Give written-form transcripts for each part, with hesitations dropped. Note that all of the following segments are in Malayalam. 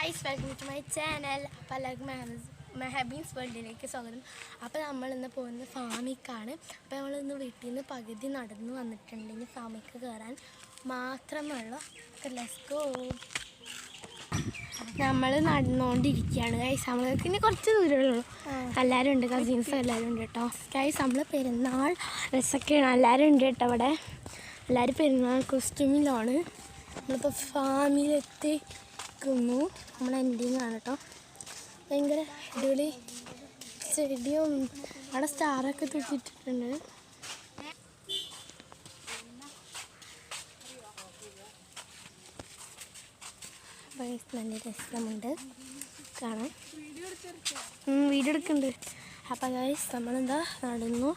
Guys welcome to my channel. അപ്പോൾ എല്ലാവർക്കും മെഹബീൻസ് വേൾഡിലേക്ക് സ്വാഗതം. അപ്പോൾ നമ്മളിന്ന് പോകുന്നത് ഫാമിക്കാണ്. അപ്പോൾ നമ്മളിന്ന് വീട്ടിൽ നിന്ന് പകുതി നടന്നു വന്നിട്ടുണ്ട്. ഇനി ഫാമിക്ക് കയറാൻ മാത്രമുള്ള ലെറ്റ്സ് ഗോ. നമ്മൾ നടന്നുകൊണ്ടിരിക്കുകയാണ് ഗൈസ്. നമ്മൾക്ക് ഇനി കുറച്ച് ദൂരമുള്ളൂ. എല്ലാവരും ഉണ്ട്, കസിൻസും എല്ലാവരും ഉണ്ട് കേട്ടോ. ഗൈസ് നമ്മൾ പെരുന്നാൾ ഡ്രസ്സൊക്കെയാണ്, എല്ലാവരും ഉണ്ട് കേട്ടോ. അവിടെ എല്ലാവരും പെരുന്നാൾ കോസ്റ്റ്യൂമിലാണ്. നമ്മളിപ്പോൾ ഫാമിലെത്തിക്കുന്നു. നമ്മൾ എൻഡിങ് ആണ് കേട്ടോ. ഭയങ്കര അടിപൊളി ചെടിയും അവിടെ സ്റ്റാറൊക്കെ തൂക്കിയിട്ടിട്ടുണ്ട്. നല്ല രസമുണ്ട് കാണാൻ. വീഡിയോ എടുക്കുന്നുണ്ട്. അപ്പം ഗൈസ് നമ്മളെന്താ നടന്നു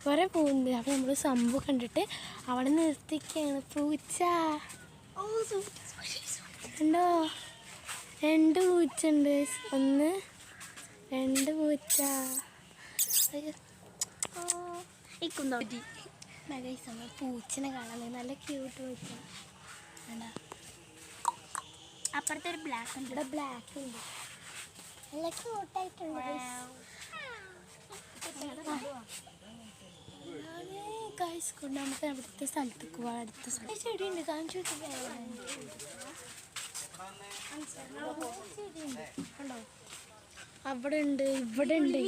കുറേ പോകുന്നുണ്ട്. അപ്പം നമ്മൾ സംഭവം കണ്ടിട്ട് അവിടെ നിർത്തിക്കുകയാണ്. പൂച്ച ഉണ്ടോ? 2 പൂച്ചുണ്ട്. 1 2 പൂച്ച. ഗൈസ് നമ്മൾ പൂച്ചനെ കാണാൻ നല്ല ക്യൂട്ട് പൂച്ച. വേണ്ട അപ്പുറത്തെ ഒരു ബ്ലാക്ക് ഉണ്ട്. ഇവിടെ ബ്ലാക്ക് ഉണ്ട്. നല്ല ക്യൂട്ടായിട്ടുണ്ട്. ഗൈസ് കൊണ്ട് നമുക്ക് അവിടുത്തെ സ്ഥലത്തേക്ക് പോകാം. അടുത്ത സ്ഥലം ചെടിയുണ്ട് കാണിച്ചു അവിടെ ഉണ്ട്, ഇവിടെ ഉണ്ട്.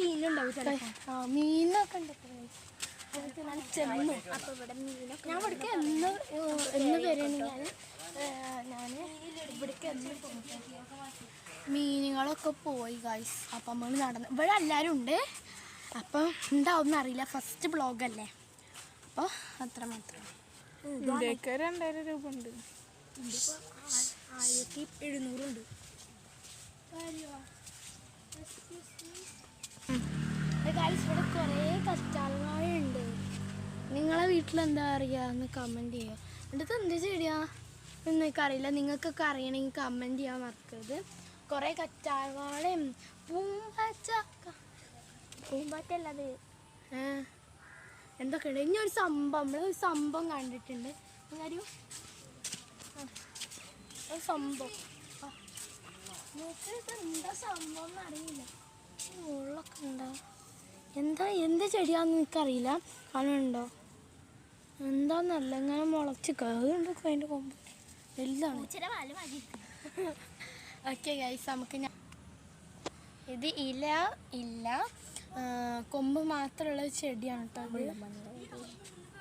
മീനൊക്കെ ഉണ്ട്. ചെന്നു അപ്പോൾ ഇവിടെ മീനൊക്കെ ഞാൻ ഇവിടേക്ക് എന്ന് വരികയാണെങ്കിൽ ഞാൻ ഇവിടേക്ക് മീനുകളൊക്കെ പോയി ഗൈസ്. അപ്പം നമ്മൾ നടന്നു. ഇവിടെ എല്ലാവരും ഉണ്ട്. അപ്പം ഉണ്ടാവും അറിയില്ല, ഫസ്റ്റ് ബ്ലോഗല്ലേ. അപ്പോൾ അത്ര മാത്രം. 2000 രൂപ ഉണ്ട്. 1700 ഉണ്ട്. ഗൈസ് ഇവിടെ കുറേ കറ്റാർവാഴയുണ്ട്. നിങ്ങളെ വീട്ടിലെന്താ അറിയുക എന്ന് കമൻറ്റ് ചെയ്യുക. എന്നിട്ട് എന്ത് ചെടിയാ എന്നൊക്കെ അറിയില്ല. നിങ്ങൾക്കൊക്കെ അറിയണമെങ്കിൽ കമൻറ്റ് ചെയ്യാൻ മറക്കരുത്. കുറേ കറ്റാർവാഴയും പൂമ്പാറ്റല്ലത് എന്തൊക്കെയുണ്ട്. ഇനി ഒരു നമ്മളൊരു സംഭവം കണ്ടിട്ടുണ്ട്. കാര്യം ഒരു സംഭവം എന്താ സംഭവം എന്ന് അറിയില്ല. മുള്ളൊക്കെ ഉണ്ടോ? എന്ത് ചെടിയാന്ന് എനിക്കറിയില്ല. കാണുന്നുണ്ടോ? എന്താന്നല്ല ഇങ്ങനെ മുളച്ച് കയറുണ്ട്. അതിൻ്റെ കൊമ്പ് വലുതാണ്. ഓക്കെ ഗൈസ് നമുക്ക് ഇത് ഇല്ല കൊമ്പ് മാത്രമുള്ള ചെടിയാണ് കേട്ടോ.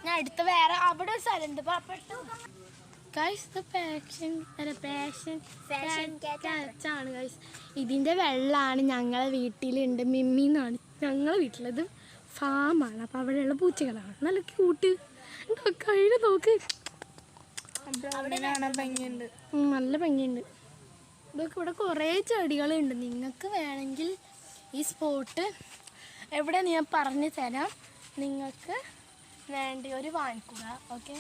ഞാൻ അടുത്ത വേറെ അവിടെ ഒരു സ്ഥലമുണ്ട്. ഗൈസ് ഇത് പാഷൻ ക്യാറ്റാണ് ഗൈസ്. ഇതിൻ്റെ വെള്ളമാണ് ഞങ്ങളെ വീട്ടിലുണ്ട്. മിമ്മിന്നാണ് ഞങ്ങളെ വീട്ടിലത്. ഫാമാണ്. അപ്പോൾ അവിടെയുള്ള പൂച്ചകളാണ്. നല്ല ക്യൂട്ട്. കയ്യിൽ നോക്ക്, നല്ല ഭംഗിയുണ്ട്. ഇതൊക്കെ ഇവിടെ കുറേ ചെടികളുണ്ട്. നിങ്ങൾക്ക് വേണമെങ്കിൽ ഈ സ്പോട്ട് എവിടെയെന്ന് ഞാൻ പറഞ്ഞു തരാം. നിങ്ങൾക്ക് വേണ്ടി ഒരു വാങ്ങിക്കുക. ഓക്കെ,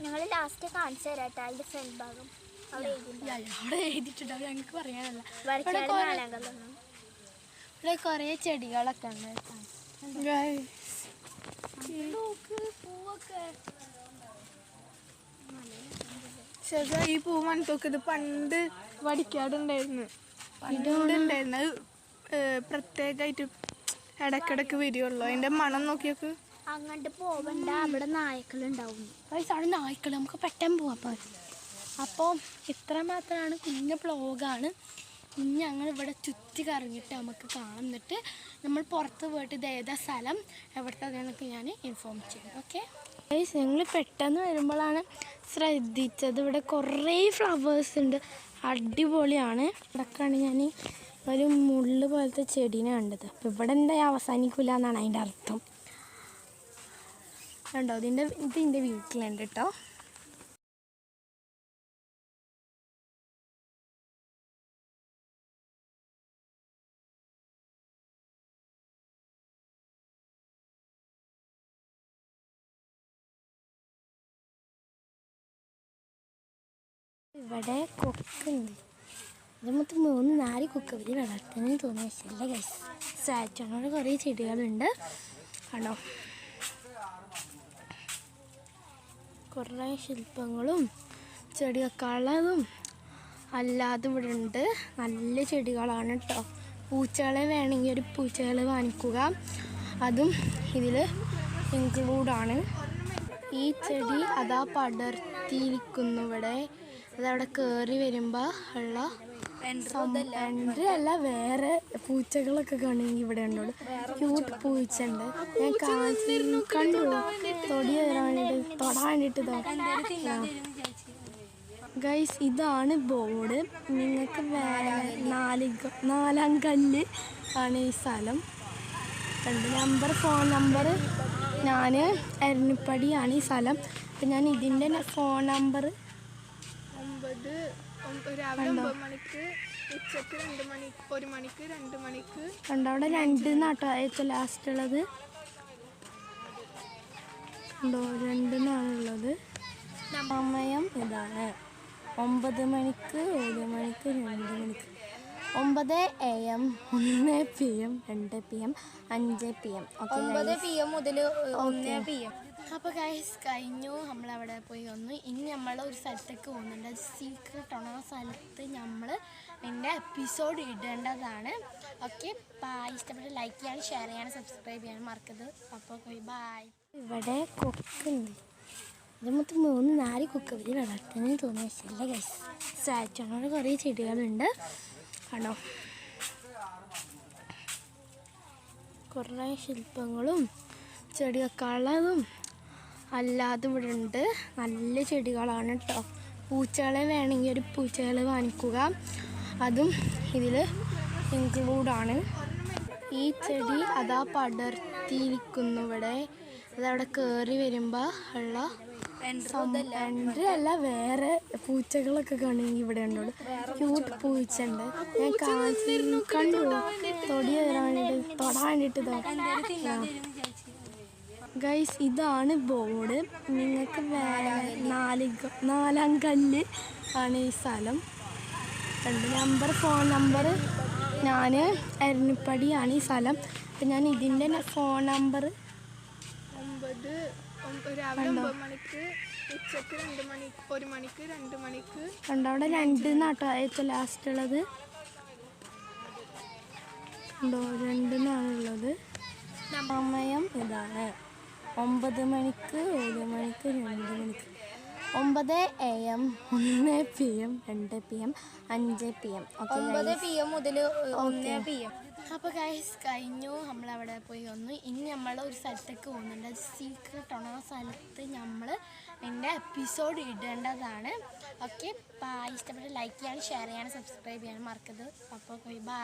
ഞങ്ങൾ ലാസ്റ്റ് കാണിച്ചു തരാം കേട്ടോ. അതിൻ്റെ ഫ്രണ്ട് ഭാഗം അവിടെ എഴുതിയിട്ടുണ്ട്. അത് ഞങ്ങൾക്ക് പറയാനല്ല. ഇവിടെ കുറേ ചെടികളൊക്കെ ഉണ്ട്. ഈ പൂ മനത്തോക്ക് ഇത് പണ്ട് വടിക്കാടുണ്ടായിരുന്നു. പണ്ടുണ്ടായിരുന്നു. അത് പ്രത്യേകമായിട്ട് ഇടക്കിടക്ക് വരുള്ളൂ. അതിൻ്റെ മണം നോക്കിയൊക്കെ അങ്ങോട്ട് പോവണ്ട, അവിടെ നായ്ക്കളുണ്ടാവും. അവിടെ നായ്ക്കൾ, നമുക്ക് പെട്ടെന്ന് പോവാം. അപ്പോൾ ഇത്ര മാത്രമാണ്. കുഞ്ഞ ബ്ലോഗാണ്. ഇനി ഞങ്ങൾ ഇവിടെ ചുറ്റി കറങ്ങിയിട്ട് നമുക്ക് കാണാം. എന്നിട്ട് നമ്മൾ പുറത്ത് പോയിട്ട് ഇത് ഏതാ സ്ഥലം എവിടുത്തെ ഞാൻ ഇൻഫോം ചെയ്യും. ഓക്കെ, ഞങ്ങൾ പെട്ടെന്ന് വരുമ്പോഴാണ് ശ്രദ്ധിച്ചത് ഇവിടെ കുറേ ഫ്ലവേഴ്സ് ഉണ്ട്. അടിപൊളിയാണ്. ഇവിടെക്കാണ് ഞാൻ ഒരു മുള്ള് പോലത്തെ ചെടീനെ കണ്ടത്. അപ്പോൾ ഇവിടെ എന്താ അവസാനിക്കില്ല എന്നാണ് അതിൻ്റെ അർത്ഥം. കണ്ടോ? ഇതിൻ്റെ വീട്ടിലുണ്ട് കേട്ടോ. ഇവിടെ കൊക്കുണ്ട്. ഇത് മൊത്തം 3-4 കൊക്ക്. വലിയ വളർത്തുന്നതിന് തോന്നുന്ന വെച്ചല്ലേ ഗൈസ്. സ്റ്റാച്ചുവിനോട് കുറേ ചെടികളുണ്ട്. ആണോ? കുറേ ശില്പങ്ങളും ചെടിയൊക്കെ ഉള്ളതും അല്ലാതെ ഇവിടെ ഉണ്ട്. നല്ല ചെടികളാണ് കേട്ടോ. പൂച്ചകളെ വേണമെങ്കിൽ ഒരു പൂച്ചകളെ വാങ്ങിക്കുക, അതും ഇതിൽ ഇൻക്ലൂഡാണ്. ഈ ചെടി അതാ പടർത്തിയിരിക്കുന്നു ഇവിടെ. അതവിടെ കയറി വരുമ്പോൾ ഉള്ള എൻട്രി അല്ല, വേറെ പൂച്ചകളൊക്കെ കാണുമെങ്കിൽ ഇവിടെ ഉണ്ടോളൂ. ക്യൂട്ട് പൂച്ചുണ്ട്. ഞാൻ കണ്ടു തൊടാൻ വേണ്ടിയിട്ട് ഗൈസ്. ഇതാണ് ബോർഡ്. നിങ്ങൾക്ക് നാലാം കല്ല് ആണ് ഈ സ്ഥലം. ഫോൺ നമ്പർ ഞാൻ എരണിപ്പടിയാണ് ഈ സ്ഥലം. അപ്പം ഞാൻ ഇതിൻ്റെ ഫോൺ നമ്പർ രാവിലെ 9 മണിക്ക്, ഉച്ചക്ക് 2 മണിക്ക്, 1 മണിക്ക്, 2 മണിക്ക്. അവിടെ 2 നാട്ടോ ഏറ്റവും ലാസ്റ്റ് ഉള്ളത്. ഉണ്ടോ 2 എന്നാണുള്ളത്. സമയം ഇതാണ് 9 മണിക്ക്, 1 മണിക്ക്, 2 മണിക്ക്. 9 AM, 1 PM, 2 PM, 5 PM. 9 PM മുതൽ 1 PM. അപ്പോൾ ഗൈസ് കഴിഞ്ഞു, നമ്മളവിടെ പോയി വന്നു. ഇനി നമ്മൾ ഒരു സ്ഥലത്തേക്ക് പോകുന്നുണ്ട്. അത് സീക്രട്ടാണ്. ആ സ്ഥലത്ത് നമ്മൾ എൻ്റെ എപ്പിസോഡ് ഇടേണ്ടതാണ്. Okay, bye. ഇഷ്ടപ്പെട്ട് ലൈക്ക് ചെയ്യാനും ഷെയർ ചെയ്യാനും സബ്സ്ക്രൈബ് ചെയ്യാനും മറക്കരുത്. അപ്പോൾ പോയി ബായ്. ഇവിടെ കൊക്കുണ്ട്. ഇത് മൊത്തം 3-4 കൊക്ക്. വലിയ വളർത്തുന്നതിന് തോന്നിയ ശരിയല്ല ഗൈസ്. സ്റ്റാച്ചുണോട് കുറേ ചെടികളുണ്ട് ആണോ. കുറേ ശില്പങ്ങളും ചെടിയൊക്കെ ഉള്ളതും അല്ലാതെ ഇവിടെ ഉണ്ട്. നല്ല ചെടികളാണ് കേട്ടോ. പൂച്ചകളെ വേണമെങ്കിൽ ഒരു പൂച്ചകളെ വാങ്ങിക്കുക, അതും ഇതിൽ ഇൻക്ലൂഡാണ്. ഈ ചെടി അതാ പടർത്തിയിരിക്കുന്നു ഇവിടെ. അതവിടെ കയറി വരുമ്പോൾ ഉള്ള എൻട്രി അല്ല, വേറെ പൂച്ചകളൊക്കെ കാണുമെങ്കിൽ ഇവിടെ ഉണ്ടോളൂ. ക്യൂട്ട് പൂച്ചുണ്ട്. ഞാൻ കണ്ടു തൊടാൻ വേണ്ടിയിട്ട് ഗൈസ്. ഇതാണ് ബോർഡ്. നിങ്ങൾക്ക് നാലാം കല്ല് ആണ് ഈ സ്ഥലം. ഫോൺ നമ്പർ ഞാൻ എരണിപ്പടിയാണ് ഈ സ്ഥലം. അപ്പം ഞാൻ ഇതിൻ്റെ ഫോൺ നമ്പർ രാവിലെ 9 മണിക്ക്, ഉച്ചക്ക് 2 മണിക്ക്, 1 മണിക്ക്, 2 മണിക്ക്. അവിടെ 2 നാട്ടോ ഏറ്റവും ലാസ്റ്റ് ഉള്ളത്. ഉണ്ടോ 2 എന്നാണുള്ളത്. സമയം ഇതാണ് 9 മണിക്ക്, 1 മണിക്ക്, 2 മണിക്ക്. 9 AM, 1 PM, 2 PM, 5 PM. 9 PM മുതൽ 1 PM. അപ്പോൾ ഗൈസ് കഴിഞ്ഞു, നമ്മളവിടെ പോയി വന്നു. ഇനി നമ്മൾ ഒരു സ്ഥലത്തേക്ക് പോകുന്നുണ്ട്. അത് സീക്രട്ടാണ്. ആ സ്ഥലത്ത് നമ്മൾ എൻ്റെ എപ്പിസോഡ് ഇടേണ്ടതാണ്. Okay, bye. ഇഷ്ടപ്പെട്ട് ലൈക്ക് ചെയ്യാനും ഷെയർ ചെയ്യാനും സബ്സ്ക്രൈബ് ചെയ്യാനും മറക്കരുത്. അപ്പോൾ പോയി ബായ്.